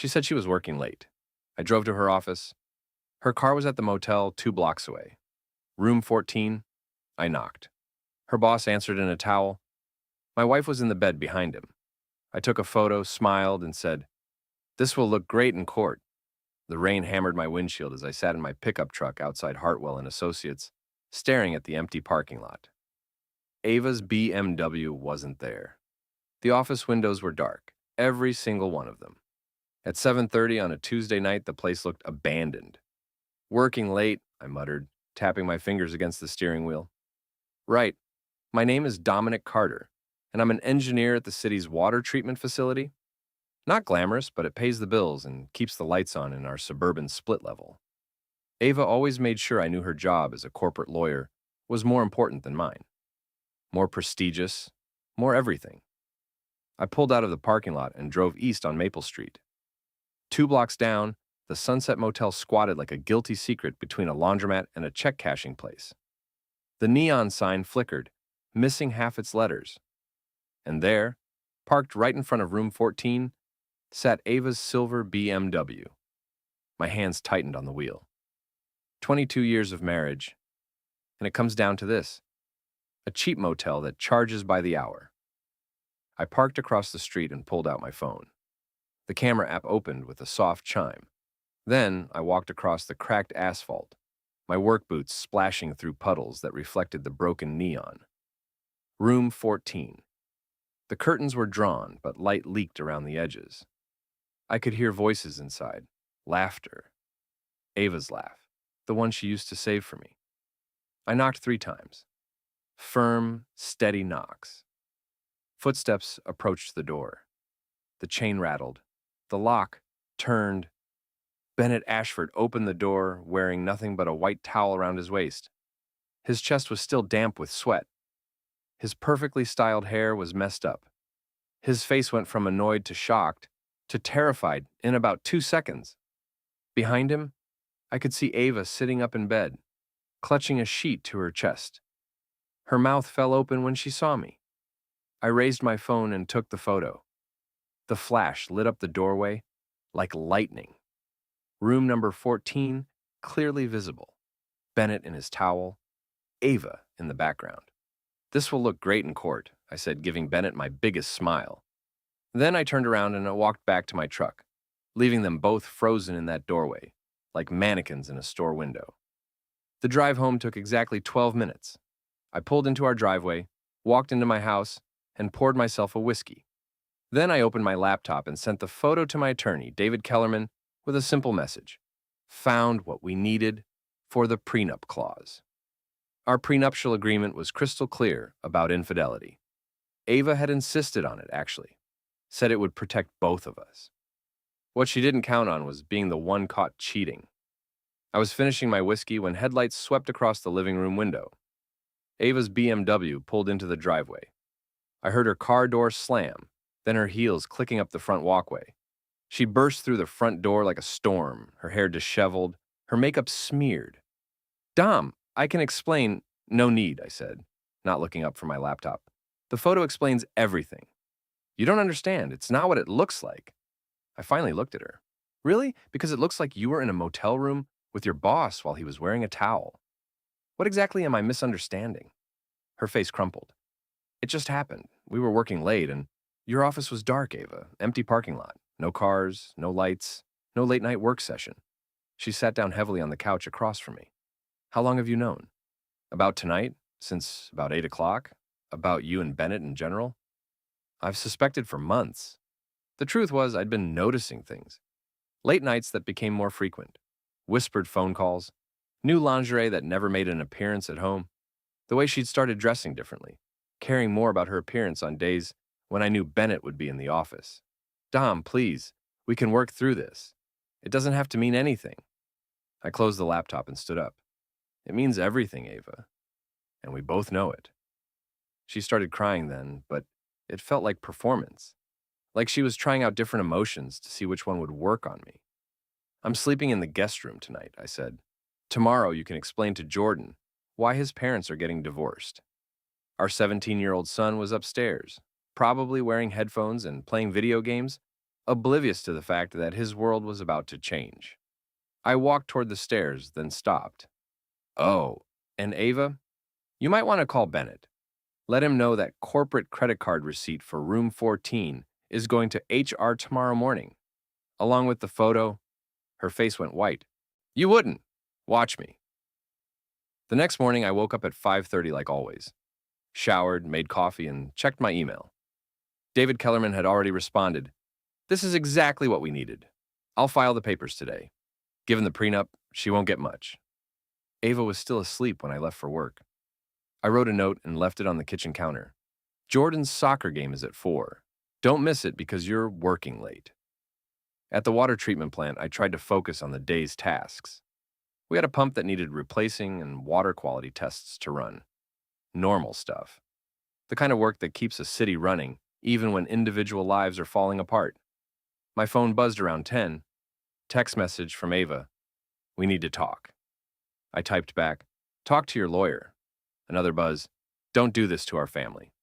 She said she was working late. I drove to her office. Her car was at the motel 2 blocks away. Room 14. I knocked. Her boss answered in a towel. My wife was in the bed behind him. I took a photo, smiled, and said, "This will look great in court." The rain hammered my windshield as I sat in my pickup truck outside Hartwell and Associates, staring at the empty parking lot. Ava's BMW wasn't there. The office windows were dark, every single one of them. At 7:30 on a Tuesday night, the place looked abandoned. "Working late," I muttered, tapping my fingers against the steering wheel. "Right. My name is Dominic Carter, and I'm an engineer at the city's water treatment facility. Not glamorous, but it pays the bills and keeps the lights on in our suburban split level." Ava always made sure I knew her job as a corporate lawyer was more important than mine. More prestigious, more everything. I pulled out of the parking lot and drove east on Maple Street. 2 blocks down, the Sunset Motel squatted like a guilty secret between a laundromat and a check-cashing place. The neon sign flickered, missing half its letters. And there, parked right in front of room 14, sat Ava's silver BMW. My hands tightened on the wheel. 22 years of marriage, and it comes down to this: a cheap motel that charges by the hour. I parked across the street and pulled out my phone. The camera app opened with a soft chime. Then I walked across the cracked asphalt, my work boots splashing through puddles that reflected the broken neon. Room 14. The curtains were drawn, but light leaked around the edges. I could hear voices inside, laughter. Ava's laugh, the one she used to save for me. I knocked 3 times. Firm, steady knocks. Footsteps approached the door. The chain rattled. The lock turned. Bennett Ashford opened the door, wearing nothing but a white towel around his waist. His chest was still damp with sweat. His perfectly styled hair was messed up. His face went from annoyed to shocked to terrified in about 2 seconds. Behind him, I could see Ava sitting up in bed, clutching a sheet to her chest. Her mouth fell open when she saw me. I raised my phone and took the photo. The flash lit up the doorway like lightning. Room number 14, clearly visible. Bennett in his towel, Ava in the background. "This will look great in court," I said, giving Bennett my biggest smile. Then I turned around and I walked back to my truck, leaving them both frozen in that doorway, like mannequins in a store window. The drive home took exactly 12 minutes. I pulled into our driveway, walked into my house, and poured myself a whiskey. Then I opened my laptop and sent the photo to my attorney, David Kellerman, with a simple message: "Found what we needed for the prenup clause." Our prenuptial agreement was crystal clear about infidelity. Ava had insisted on it, actually. Said it would protect both of us. What she didn't count on was being the one caught cheating. I was finishing my whiskey when headlights swept across the living room window. Ava's BMW pulled into the driveway. I heard her car door slam, then her heels clicking up the front walkway. She burst through the front door like a storm, her hair disheveled, her makeup smeared. "Dom, I can explain." "No need," I said, not looking up from my laptop. "The photo explains everything." "You don't understand. It's not what it looks like." I finally looked at her. "Really? Because it looks like you were in a motel room with your boss while he was wearing a towel. What exactly am I misunderstanding?" Her face crumpled. "It just happened. We were working late, and your office was dark, Ava. Empty parking lot. No cars, no lights, no late-night work session." She sat down heavily on the couch across from me. "How long have you known?" "About tonight, since about 8 o'clock. About you and Bennett in general." "I've suspected for months." The truth was, I'd been noticing things. Late nights that became more frequent. Whispered phone calls. New lingerie that never made an appearance at home. The way she'd started dressing differently. Caring more about her appearance on days when I knew Bennett would be in the office. "Dom, please. We can work through this. It doesn't have to mean anything." I closed the laptop and stood up. "It means everything, Ava. And we both know it." She started crying then, but it felt like performance. Like she was trying out different emotions to see which one would work on me. "I'm sleeping in the guest room tonight," I said. "Tomorrow you can explain to Jordan why his parents are getting divorced." Our 17-year-old son was upstairs, probably wearing headphones and playing video games, oblivious to the fact that his world was about to change. I walked toward the stairs, then stopped. Oh, and Ava, you might want to call Bennett. Let him know that corporate credit card receipt for room 14 is going to HR tomorrow morning. Along with the photo, her face went white. You wouldn't. Watch me. The next morning, I woke up at 5:30 like always. Showered, made coffee, and checked my email. David Kellerman had already responded. This is exactly what we needed. I'll file the papers today. Given the prenup, she won't get much. Ava was still asleep when I left for work. I wrote a note and left it on the kitchen counter. Jordan's soccer game is at 4. Don't miss it because you're working late. At the water treatment plant, I tried to focus on the day's tasks. We had a pump that needed replacing and water quality tests to run. Normal stuff. The kind of work that keeps a city running, even when individual lives are falling apart. My phone buzzed around 10. Text message from Ava. We need to talk. I typed back, talk to your lawyer. Another buzz. Don't do this to our family.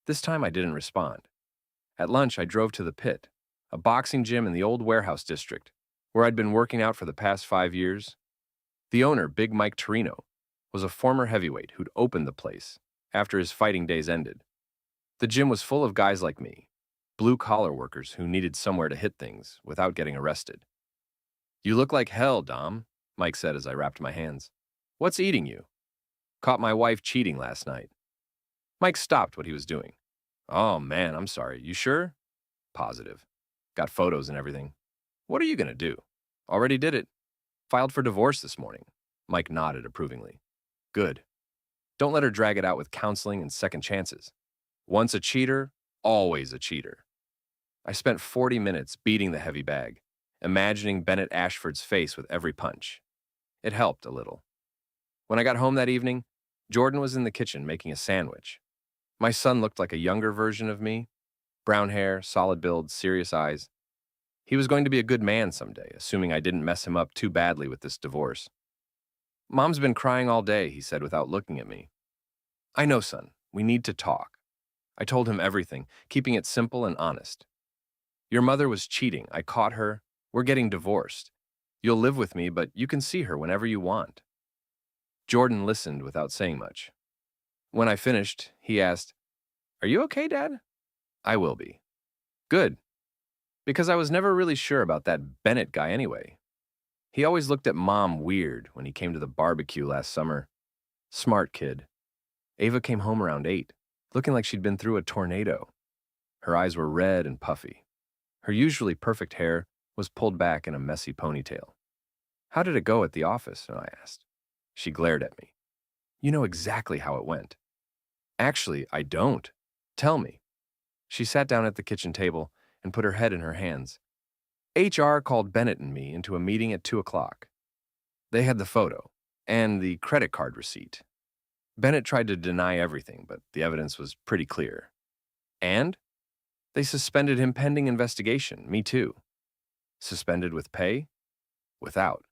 This time I didn't respond. At lunch, I drove to the Pit, a boxing gym in the old warehouse district, where I'd been working out for the past 5 years. The owner, Big Mike Torino, was a former heavyweight who'd opened the place after his fighting days ended. The gym was full of guys like me, blue-collar workers who needed somewhere to hit things without getting arrested. You look like hell, Dom, Mike said as I wrapped my hands. What's eating you? Caught my wife cheating last night. Mike stopped what he was doing. Oh man, I'm sorry. You sure? Positive. Got photos and everything. What are you gonna do? Already did it. Filed for divorce this morning. Mike nodded approvingly. Good. Don't let her drag it out with counseling and second chances. Once a cheater, always a cheater. I spent 40 minutes beating the heavy bag, imagining Bennett Ashford's face with every punch. It helped a little. When I got home that evening, Jordan was in the kitchen making a sandwich. My son looked like a younger version of me. Brown hair, solid build, serious eyes. He was going to be a good man someday, assuming I didn't mess him up too badly with this divorce. Mom's been crying all day, he said without looking at me. I know, son. We need to talk. I told him everything, keeping it simple and honest. Your mother was cheating. I caught her. We're getting divorced. You'll live with me, but you can see her whenever you want. Jordan listened without saying much. When I finished, he asked, Are you okay, Dad? I will be. Good. Because I was never really sure about that Bennett guy anyway. He always looked at Mom weird when he came to the barbecue last summer. Smart kid. Ava came home around 8, looking like she'd been through a tornado. Her eyes were red and puffy. Her usually perfect hair was pulled back in a messy ponytail. How did it go at the office? I asked. She glared at me. You know exactly how it went. Actually, I don't. Tell me. She sat down at the kitchen table and put her head in her hands. HR called Bennett and me into a meeting at 2 o'clock. They had the photo and the credit card receipt. Bennett tried to deny everything, but the evidence was pretty clear. And they suspended him pending investigation, me too. Suspended with pay? Without.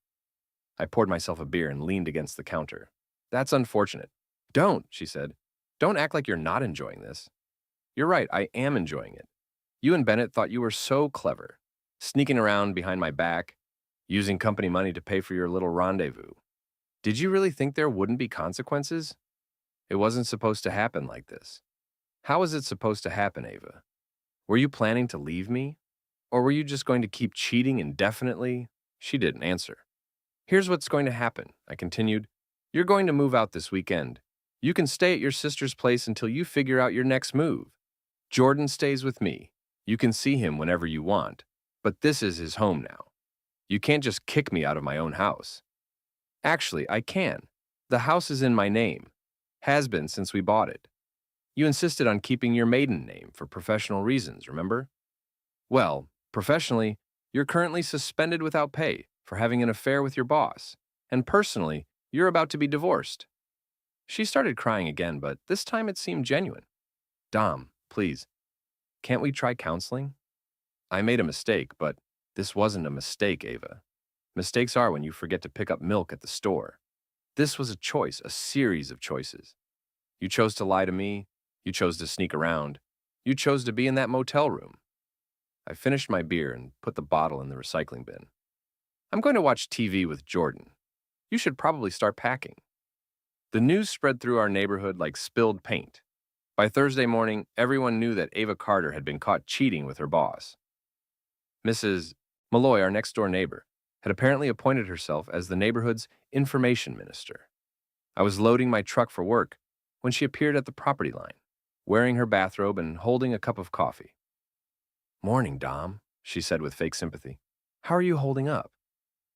I poured myself a beer and leaned against the counter. That's unfortunate. Don't, she said. Don't act like you're not enjoying this. You're right, I am enjoying it. You and Bennett thought you were so clever, sneaking around behind my back, using company money to pay for your little rendezvous. Did you really think there wouldn't be consequences? It wasn't supposed to happen like this. How was it supposed to happen, Ava? Were you planning to leave me? Or were you just going to keep cheating indefinitely? She didn't answer. Here's what's going to happen, I continued. You're going to move out this weekend. You can stay at your sister's place until you figure out your next move. Jordan stays with me. You can see him whenever you want, but this is his home now. You can't just kick me out of my own house. Actually, I can. The house is in my name. Has been since we bought it. You insisted on keeping your maiden name for professional reasons, remember? Well, professionally, you're currently suspended without pay for having an affair with your boss, and personally, you're about to be divorced. She started crying again, but this time it seemed genuine. Dom, please, can't we try counseling? I made a mistake, but this wasn't a mistake, Ava. Mistakes are when you forget to pick up milk at the store. This was a choice, a series of choices. You chose to lie to me. You chose to sneak around. You chose to be in that motel room. I finished my beer and put the bottle in the recycling bin. I'm going to watch TV with Jordan. You should probably start packing. The news spread through our neighborhood like spilled paint. By Thursday morning, everyone knew that Ava Carter had been caught cheating with her boss. Mrs. Malloy, our next-door neighbor, had apparently appointed herself as the neighborhood's information minister. I was loading my truck for work when she appeared at the property line, wearing her bathrobe and holding a cup of coffee. "Morning, Dom," she said with fake sympathy. "How are you holding up?"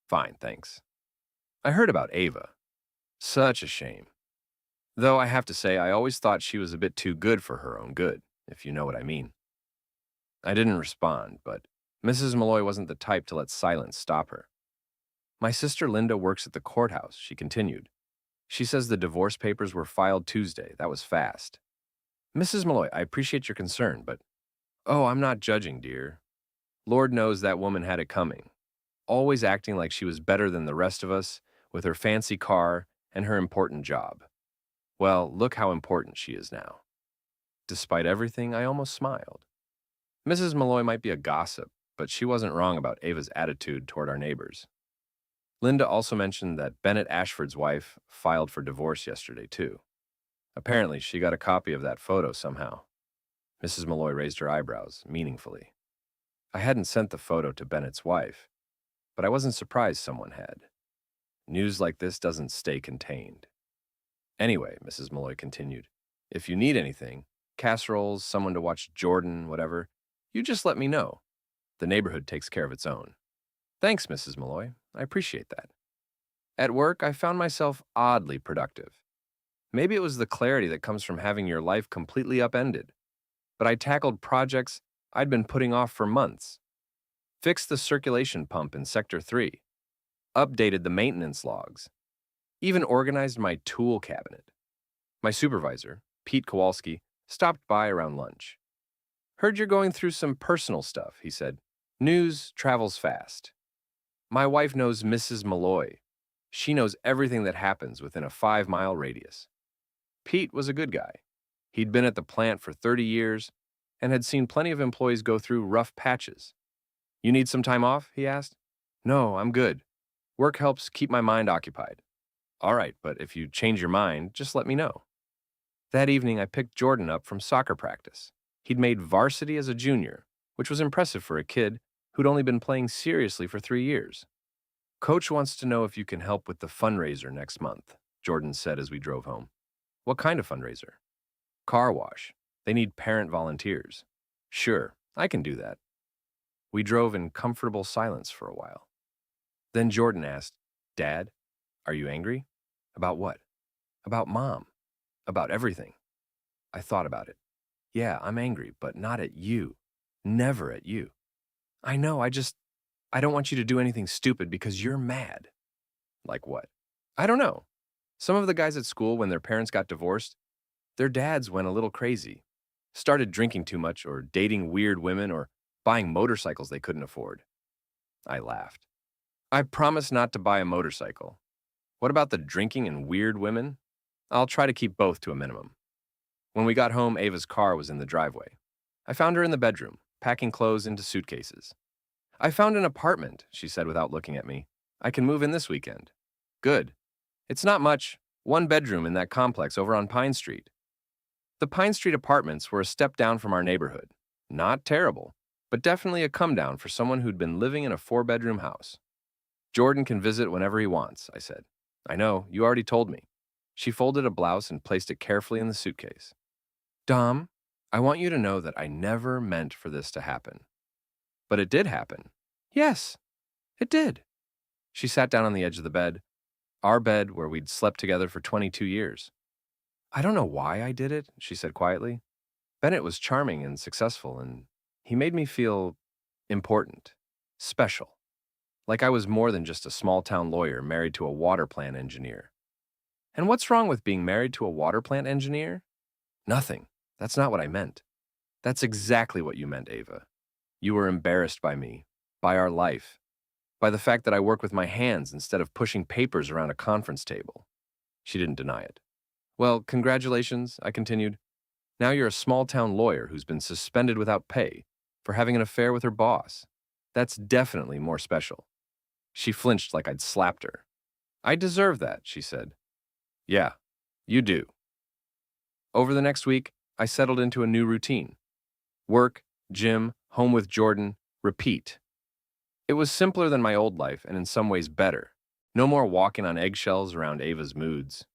"Fine, thanks." "I heard about Ava. Such a shame. Though I have to say, I always thought she was a bit too good for her own good, if you know what I mean." I didn't respond, but Mrs. Malloy wasn't the type to let silence stop her. "My sister Linda works at the courthouse," she continued. "She says the divorce papers were filed Tuesday. That was fast." "Mrs. Malloy, I appreciate your concern, but—" "Oh, I'm not judging, dear. Lord knows that woman had it coming. Always acting like she was better than the rest of us, with her fancy car and her important job. Well, look how important she is now." Despite everything, I almost smiled. Mrs. Malloy might be a gossip, but she wasn't wrong about Ava's attitude toward our neighbors. Linda also mentioned that Bennett Ashford's wife filed for divorce yesterday, too. Apparently, she got a copy of that photo somehow. Mrs. Malloy raised her eyebrows, meaningfully. I hadn't sent the photo to Bennett's wife, but I wasn't surprised someone had. News like this doesn't stay contained. "Anyway," Mrs. Malloy continued, "if you need anything, casseroles, someone to watch Jordan, whatever, you just let me know. The neighborhood takes care of its own." "Thanks, Mrs. Malloy. I appreciate that." At work, I found myself oddly productive. Maybe it was the clarity that comes from having your life completely upended, but I tackled projects I'd been putting off for months. Fixed the circulation pump in Sector 3, updated the maintenance logs, even organized my tool cabinet. My supervisor, Pete Kowalski, stopped by around lunch. "Heard you're going through some personal stuff," he said. "News travels fast." My wife knows Mrs. Malloy. She knows everything that happens within a 5-mile radius. Pete was a good guy. He'd been at the plant for 30 years and had seen plenty of employees go through rough patches. "You need some time off?" he asked. "No, I'm good. Work helps keep my mind occupied." "All right, but if you change your mind, just let me know." That evening, I picked Jordan up from soccer practice. He'd made varsity as a junior, which was impressive for a kid who'd only been playing seriously for 3 years. "Coach wants to know if you can help with the fundraiser next month," Jordan said as we drove home. "What kind of fundraiser?" "Car wash. They need parent volunteers." "Sure, I can do that." We drove in comfortable silence for a while. Then Jordan asked, "Dad, are you angry?" "About what?" "About Mom. About everything." I thought about it. "Yeah, I'm angry, but not at you. Never at you." "I know, I don't want you to do anything stupid because you're mad." "Like what?" "I don't know. Some of the guys at school, when their parents got divorced, their dads went a little crazy. Started drinking too much or dating weird women or buying motorcycles they couldn't afford." I laughed. "I promise not to buy a motorcycle. What about the drinking and weird women? I'll try to keep both to a minimum." When we got home, Ava's car was in the driveway. I found her in the bedroom, packing clothes into suitcases. "I found an apartment," she said without looking at me. "I can move in this weekend." "Good. It's not much. 1 bedroom in that complex over on Pine Street." The Pine Street apartments were a step down from our neighborhood. Not terrible, but definitely a come down for someone who'd been living in a 4-bedroom house. "Jordan can visit whenever he wants," I said. "I know, you already told me." She folded a blouse and placed it carefully in the suitcase. "Dom, I want you to know that I never meant for this to happen." "But it did happen." "Yes, it did." She sat down on the edge of the bed, our bed where we'd slept together for 22 years. "I don't know why I did it," she said quietly. "Bennett was charming and successful, and he made me feel important, special, like I was more than just a small-town lawyer married to a water plant engineer." "And what's wrong with being married to a water plant engineer?" "Nothing. That's not what I meant." "That's exactly what you meant, Ava. You were embarrassed by me, by our life, by the fact that I work with my hands instead of pushing papers around a conference table." She didn't deny it. "Well, congratulations," I continued. "Now you're a small-town lawyer who's been suspended without pay for having an affair with her boss. That's definitely more special. She flinched like I'd slapped her. I deserve that, she said. Yeah, you do. Over the next week, I settled into a new routine. Work, gym, home with Jordan, repeat. It was simpler than my old life and in some ways better. No more walking on eggshells around Ava's moods.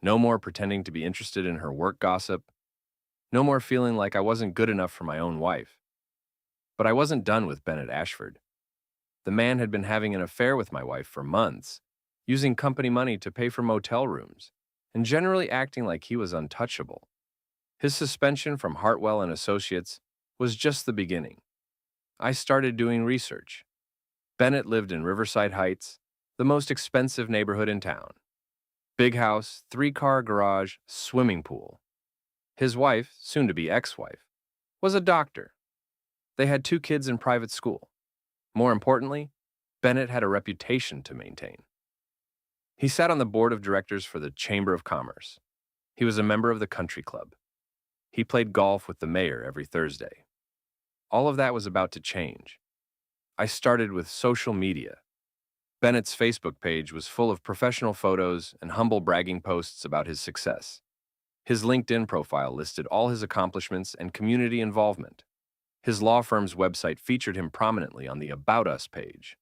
No more pretending to be interested in her work gossip. No more feeling like I wasn't good enough for my own wife. But I wasn't done with Bennett Ashford. The man had been having an affair with my wife for months, using company money to pay for motel rooms, and generally acting like he was untouchable. His suspension from Hartwell and Associates was just the beginning. I started doing research. Bennett lived in Riverside Heights, the most expensive neighborhood in town. Big house, 3-car garage, swimming pool. His wife, soon-to-be ex-wife, was a doctor. They had 2 kids in private school. More importantly, Bennett had a reputation to maintain. He sat on the board of directors for the Chamber of Commerce. He was a member of the country club. He played golf with the mayor every Thursday. All of that was about to change. I started with social media. Bennett's Facebook page was full of professional photos and humble bragging posts about his success. His LinkedIn profile listed all his accomplishments and community involvement. His law firm's website featured him prominently on the About Us page.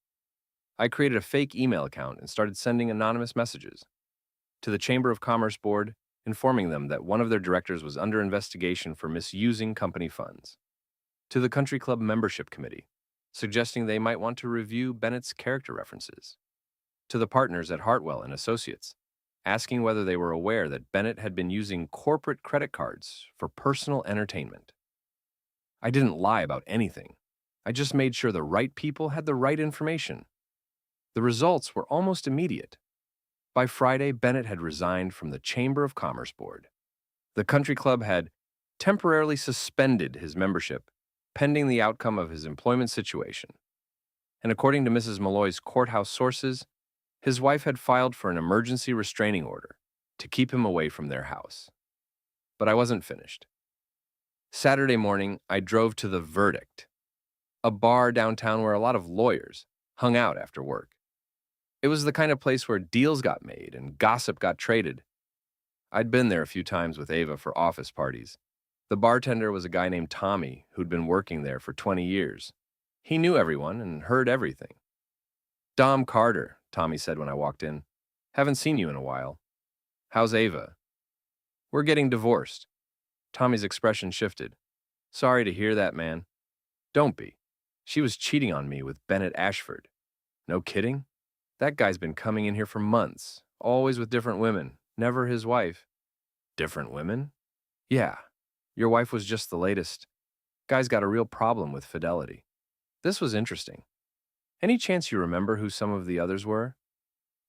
I created a fake email account and started sending anonymous messages to the Chamber of Commerce board, informing them that one of their directors was under investigation for misusing company funds. To the country club membership committee, suggesting they might want to review Bennett's character references. To the partners at Hartwell and Associates, asking whether they were aware that Bennett had been using corporate credit cards for personal entertainment. I didn't lie about anything. I just made sure the right people had the right information. The results were almost immediate. By Friday, Bennett had resigned from the Chamber of Commerce Board. The country club had temporarily suspended his membership, pending the outcome of his employment situation. And according to Mrs. Malloy's courthouse sources, his wife had filed for an emergency restraining order to keep him away from their house. But I wasn't finished. Saturday morning, I drove to The Verdict, a bar downtown where a lot of lawyers hung out after work. It was the kind of place where deals got made and gossip got traded. I'd been there a few times with Ava for office parties. The bartender was a guy named Tommy who'd been working there for 20 years. He knew everyone and heard everything. "Dom Carter," Tommy said when I walked in. "Haven't seen you in a while. How's Ava?" "We're getting divorced." Tommy's expression shifted. "Sorry to hear that, man." "Don't be. She was cheating on me with Bennett Ashford." "No kidding? That guy's been coming in here for months, always with different women, never his wife." "Different women?" "Yeah. Your wife was just the latest. Guy's got a real problem with fidelity." This was interesting. "Any chance you remember who some of the others were?"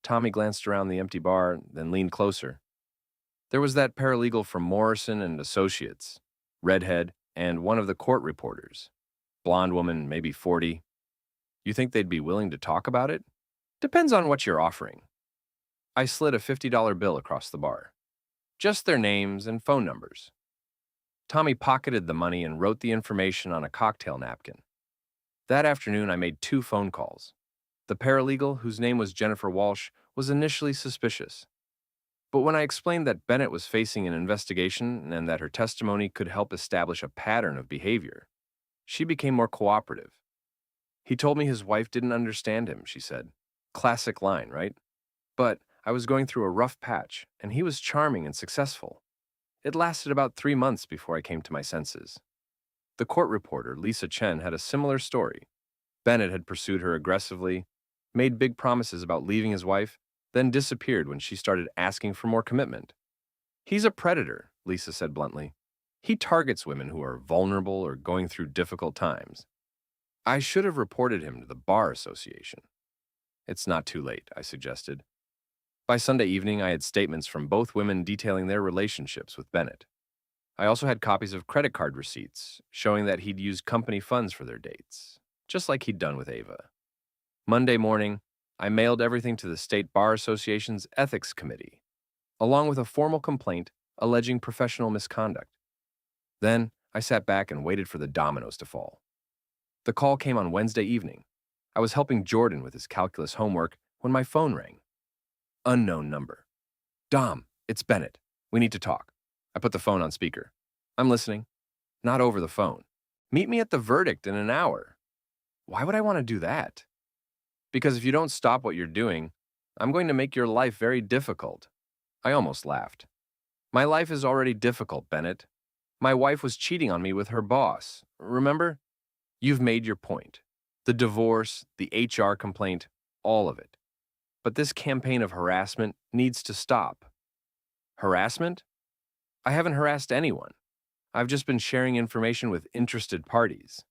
Tommy glanced around the empty bar, then leaned closer. "There was that paralegal from Morrison and Associates, redhead, and one of the court reporters. Blonde woman, maybe 40. You think they'd be willing to talk about it?" "Depends on what you're offering." I slid a $50 bill across the bar. "Just their names and phone numbers." Tommy pocketed the money and wrote the information on a cocktail napkin. That afternoon, I made 2 phone calls. The paralegal, whose name was Jennifer Walsh, was initially suspicious. But when I explained that Bennett was facing an investigation and that her testimony could help establish a pattern of behavior, she became more cooperative. "He told me his wife didn't understand him," she said. Classic line, right? But I was going through a rough patch, and he was charming and successful. It lasted about 3 months before I came to my senses. The court reporter, Lisa Chen, had a similar story. Bennett had pursued her aggressively, made big promises about leaving his wife, then disappeared when she started asking for more commitment. "He's a predator," Lisa said bluntly. "He targets women who are vulnerable or going through difficult times." I should have reported him to the Bar Association. "It's not too late," I suggested. By Sunday evening, I had statements from both women detailing their relationships with Bennett. I also had copies of credit card receipts showing that he'd used company funds for their dates, just like he'd done with Ava. Monday morning, I mailed everything to the State Bar Association's Ethics Committee, along with a formal complaint alleging professional misconduct. Then, I sat back and waited for the dominoes to fall. The call came on Wednesday evening. I was helping Jordan with his calculus homework when my phone rang. Unknown number. Dom, it's Bennett. We need to talk. I put the phone on speaker. I'm listening. Not over the phone. Meet me at the verdict in an hour. Why would I want to do that? Because if you don't stop what you're doing, I'm going to make your life very difficult. I almost laughed. My life is already difficult, Bennett. My wife was cheating on me with her boss. Remember? You've made your point. The divorce, the HR complaint, all of it. But this campaign of harassment needs to stop. Harassment? I haven't harassed anyone. I've just been sharing information with interested parties.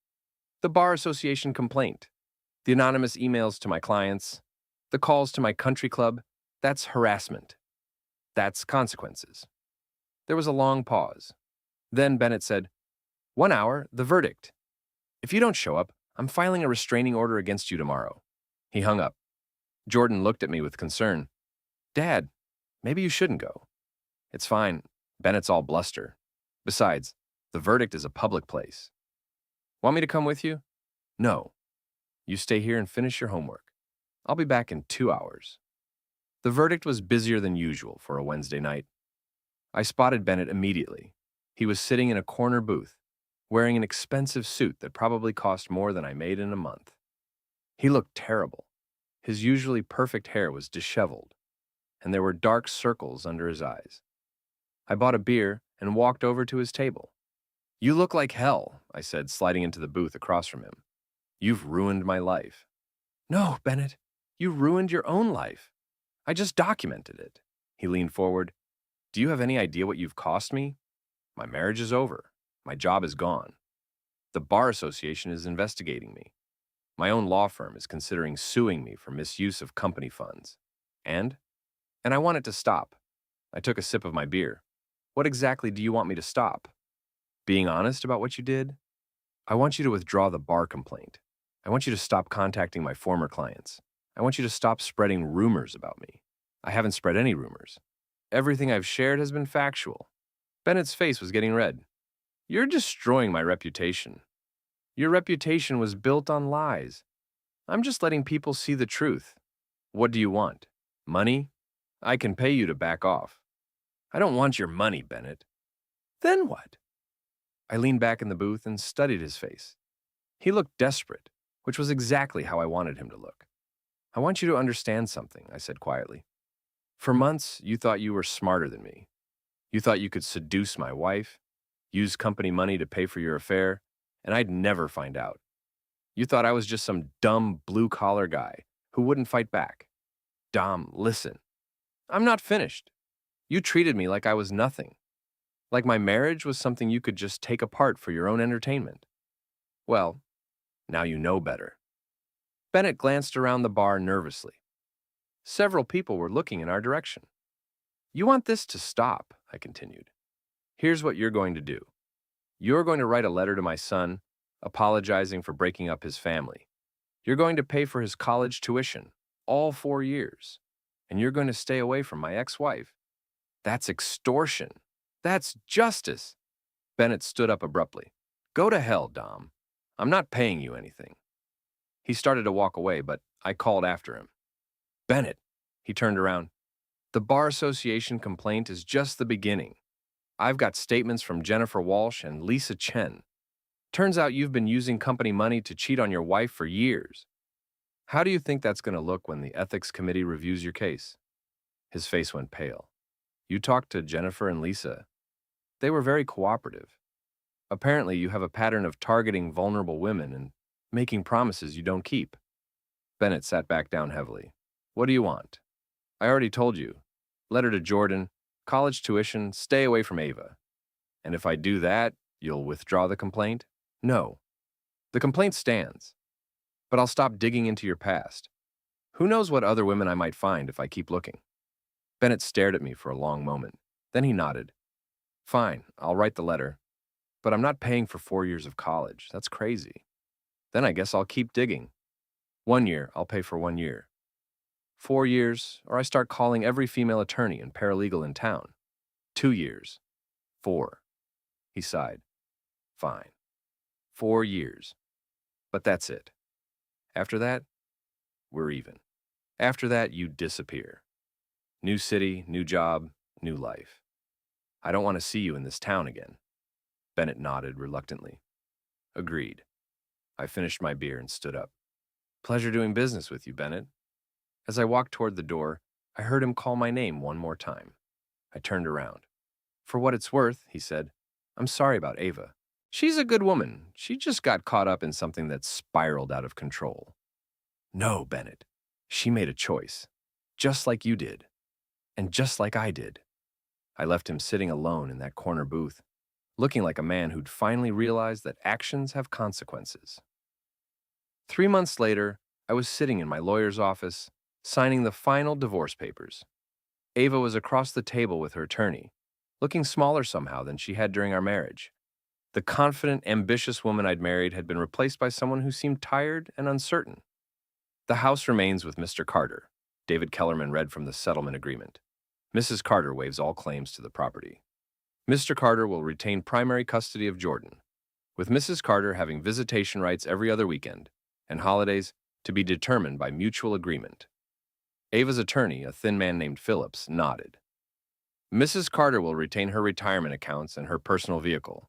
The Bar Association complaint, the anonymous emails to my clients, the calls to my country club, that's harassment. That's consequences. There was a long pause. Then Bennett said, 1 hour, the verdict. If you don't show up, I'm filing a restraining order against you tomorrow. He hung up. Jordan looked at me with concern. Dad, maybe you shouldn't go. It's fine. Bennett's all bluster. Besides, the verdict is a public place. Want me to come with you? No. You stay here and finish your homework. I'll be back in 2 hours. The verdict was busier than usual for a Wednesday night. I spotted Bennett immediately. He was sitting in a corner booth, wearing an expensive suit that probably cost more than I made in a month. He looked terrible. His usually perfect hair was disheveled, and there were dark circles under his eyes. I bought a beer and walked over to his table. You look like hell, I said, sliding into the booth across from him. You've ruined my life. No, Bennett, you ruined your own life. I just documented it. He leaned forward. Do you have any idea what you've cost me? My marriage is over. My job is gone. The Bar Association is investigating me. My own law firm is considering suing me for misuse of company funds. And I want it to stop. I took a sip of my beer. What exactly do you want me to stop? Being honest about what you did? I want you to withdraw the bar complaint. I want you to stop contacting my former clients. I want you to stop spreading rumors about me. I haven't spread any rumors. Everything I've shared has been factual. Bennett's face was getting red. You're destroying my reputation. Your reputation was built on lies. I'm just letting people see the truth. What do you want? Money? I can pay you to back off. I don't want your money, Bennett. Then what? I leaned back in the booth and studied his face. He looked desperate, which was exactly how I wanted him to look. I want you to understand something, I said quietly. For months, you thought you were smarter than me. You thought you could seduce my wife, use company money to pay for your affair, and I'd never find out. You thought I was just some dumb blue-collar guy who wouldn't fight back. Dom, listen. I'm not finished. You treated me like I was nothing. Like my marriage was something you could just take apart for your own entertainment. Well, now you know better. Bennett glanced around the bar nervously. Several people were looking in our direction. You want this to stop, I continued. Here's what you're going to do. You're going to write a letter to my son, apologizing for breaking up his family. You're going to pay for his college tuition, all 4 years. And you're going to stay away from my ex-wife. That's extortion. That's justice. Bennett stood up abruptly. Go to hell, Dom. I'm not paying you anything. He started to walk away, but I called after him. Bennett, he turned around. The Bar Association complaint is just the beginning. I've got statements from Jennifer Walsh and Lisa Chen. Turns out you've been using company money to cheat on your wife for years. How do you think that's going to look when the ethics committee reviews your case? His face went pale. You talked to Jennifer and Lisa. They were very cooperative. Apparently, you have a pattern of targeting vulnerable women and making promises you don't keep. Bennett sat back down heavily. What do you want? I already told you. Letter to Jordan, college tuition, stay away from Ava. And if I do that, you'll withdraw the complaint? No. The complaint stands. But I'll stop digging into your past. Who knows what other women I might find if I keep looking? Bennett stared at me for a long moment. Then he nodded. Fine, I'll write the letter. But I'm not paying for 4 years of college. That's crazy. Then I guess I'll keep digging. 1 year, I'll pay for 1 year. 4 years, or I start calling every female attorney and paralegal in town. 2 years. 4. He sighed. Fine. 4 years. But that's it. After that, we're even. After that, you disappear. New city, new job, new life. I don't want to see you in this town again. Bennett nodded reluctantly. Agreed. I finished my beer and stood up. Pleasure doing business with you, Bennett. As I walked toward the door, I heard him call my name one more time. I turned around. For what it's worth, he said, I'm sorry about Ava. She's a good woman. She just got caught up in something that spiraled out of control. No, Bennett. She made a choice. Just like you did. And just like I did. I left him sitting alone in that corner booth, looking like a man who'd finally realized that actions have consequences. 3 months later, I was sitting in my lawyer's office, signing the final divorce papers. Ava was across the table with her attorney, looking smaller somehow than she had during our marriage. The confident, ambitious woman I'd married had been replaced by someone who seemed tired and uncertain. The house remains with Mr. Carter, David Kellerman read from the settlement agreement. Mrs. Carter waives all claims to the property. Mr. Carter will retain primary custody of Jordan, with Mrs. Carter having visitation rights every other weekend, and holidays to be determined by mutual agreement. Ava's attorney, a thin man named Phillips, nodded. Mrs. Carter will retain her retirement accounts and her personal vehicle.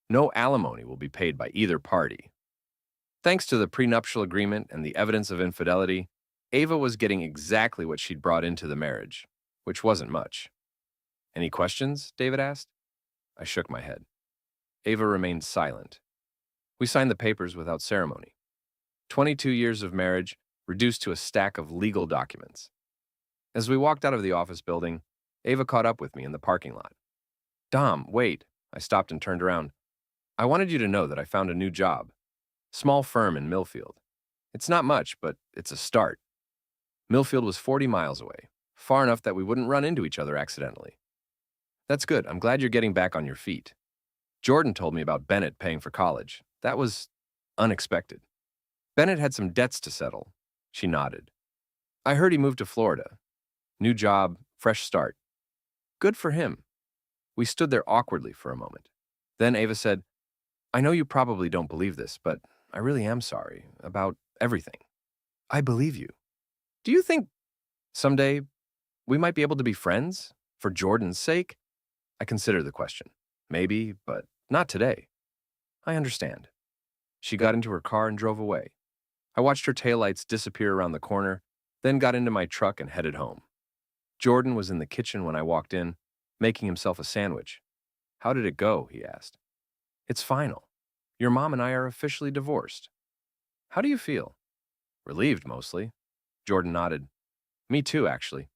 No alimony will be paid by either party. Thanks to the prenuptial agreement and the evidence of infidelity, Ava was getting exactly what she'd brought into the marriage, which wasn't much. Any questions? David asked. I shook my head. Ava remained silent. We signed the papers without ceremony. 22 years of marriage reduced to a stack of legal documents. As we walked out of the office building, Ava caught up with me in the parking lot. Dom, wait. I stopped and turned around. I wanted you to know that I found a new job. Small firm in Millfield. It's not much, but it's a start. Millfield was 40 miles away, far enough that we wouldn't run into each other accidentally. That's good. I'm glad you're getting back on your feet. Jordan told me about Bennett paying for college. That was unexpected. Bennett had some debts to settle. She nodded. I heard he moved to Florida. New job, fresh start. Good for him. We stood there awkwardly for a moment. Then Ava said, I know you probably don't believe this, but I really am sorry about everything. I believe you. Do you think someday we might be able to be friends for Jordan's sake? I considered the question. Maybe, but not today. I understand. She got into her car and drove away. I watched her taillights disappear around the corner, then got into my truck and headed home. Jordan was in the kitchen when I walked in, making himself a sandwich. How did it go? He asked. It's final. Your mom and I are officially divorced. How do you feel? Relieved, mostly. Jordan nodded. Me too, actually.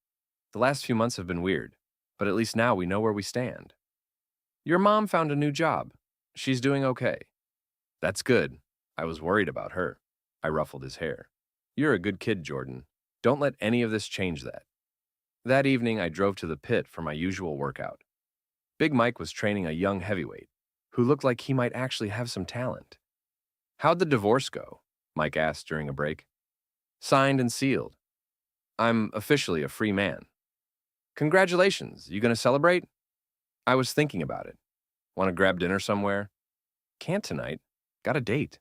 The last few months have been weird, but at least now we know where we stand. Your mom found a new job. She's doing okay. That's good. I was worried about her. I ruffled his hair. You're a good kid, Jordan. Don't let any of this change that. That evening, I drove to the pit for my usual workout. Big Mike was training a young heavyweight who looked like he might actually have some talent. How'd the divorce go? Mike asked during a break. Signed and sealed. I'm officially a free man. Congratulations. You gonna celebrate? I was thinking about it. Want to grab dinner somewhere? Can't tonight. Got a date.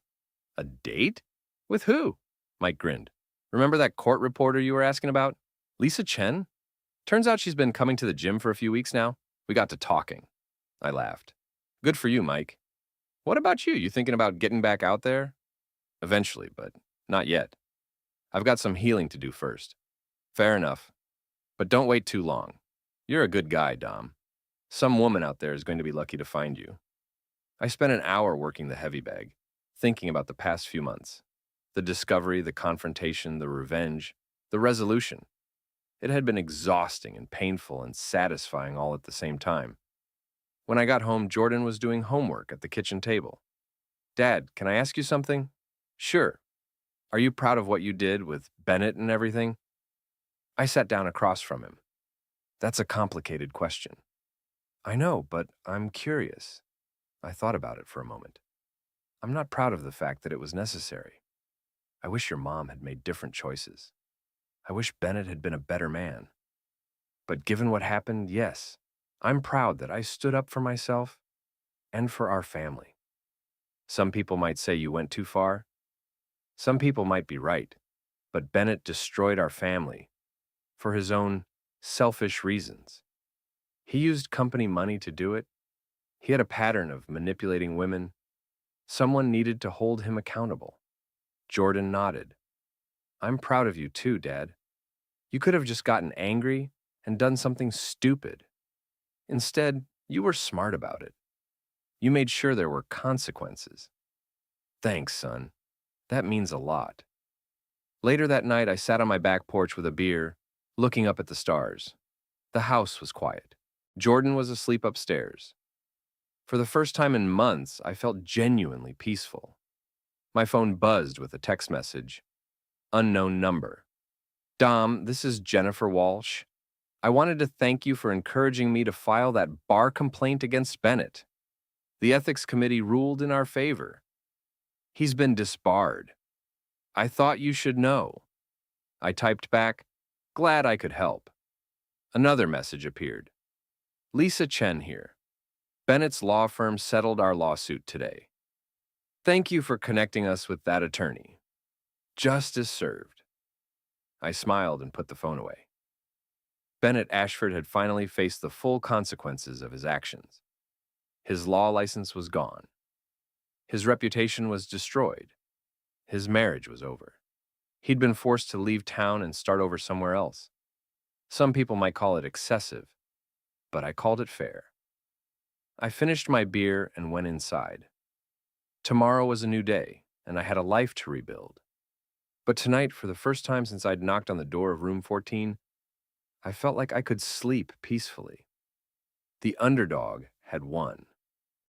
A date? With who? Mike grinned. Remember that court reporter you were asking about? Lisa Chen? Turns out she's been coming to the gym for a few weeks now. We got to talking. I laughed. Good for you, Mike. What about you? You thinking about getting back out there? Eventually, but not yet. I've got some healing to do first. Fair enough. But don't wait too long. You're a good guy, Dom. Some woman out there is going to be lucky to find you. I spent an hour working the heavy bag, thinking about the past few months. The discovery, the confrontation, the revenge, the resolution. It had been exhausting and painful and satisfying all at the same time. When I got home, Jordan was doing homework at the kitchen table. Dad, can I ask you something? Sure. Are you proud of what you did with Bennett and everything? I sat down across from him. That's a complicated question. I know, but I'm curious. I thought about it for a moment. I'm not proud of the fact that it was necessary. I wish your mom had made different choices. I wish Bennett had been a better man. But given what happened, yes, I'm proud that I stood up for myself and for our family. Some people might say you went too far. Some people might be right, but Bennett destroyed our family for his own selfish reasons. He used company money to do it. He had a pattern of manipulating women. Someone needed to hold him accountable. Jordan nodded. I'm proud of you too, Dad. You could have just gotten angry and done something stupid. Instead, you were smart about it. You made sure there were consequences. Thanks, son. That means a lot. Later that night, I sat on my back porch with a beer, looking up at the stars. The house was quiet. Jordan was asleep upstairs. For the first time in months, I felt genuinely peaceful. My phone buzzed with a text message. Unknown number. Dom, this is Jennifer Walsh. I wanted to thank you for encouraging me to file that bar complaint against Bennett. The ethics committee ruled in our favor. He's been disbarred. I thought you should know. I typed back, glad I could help. Another message appeared. Lisa Chen here. Bennett's law firm settled our lawsuit today. Thank you for connecting us with that attorney. Justice served. I smiled and put the phone away. Bennett Ashford had finally faced the full consequences of his actions. His law license was gone. His reputation was destroyed. His marriage was over. He'd been forced to leave town and start over somewhere else. Some people might call it excessive, but I called it fair. I finished my beer and went inside. Tomorrow was a new day, and I had a life to rebuild. But tonight, for the first time since I'd knocked on the door of room 14, I felt like I could sleep peacefully. The underdog had won.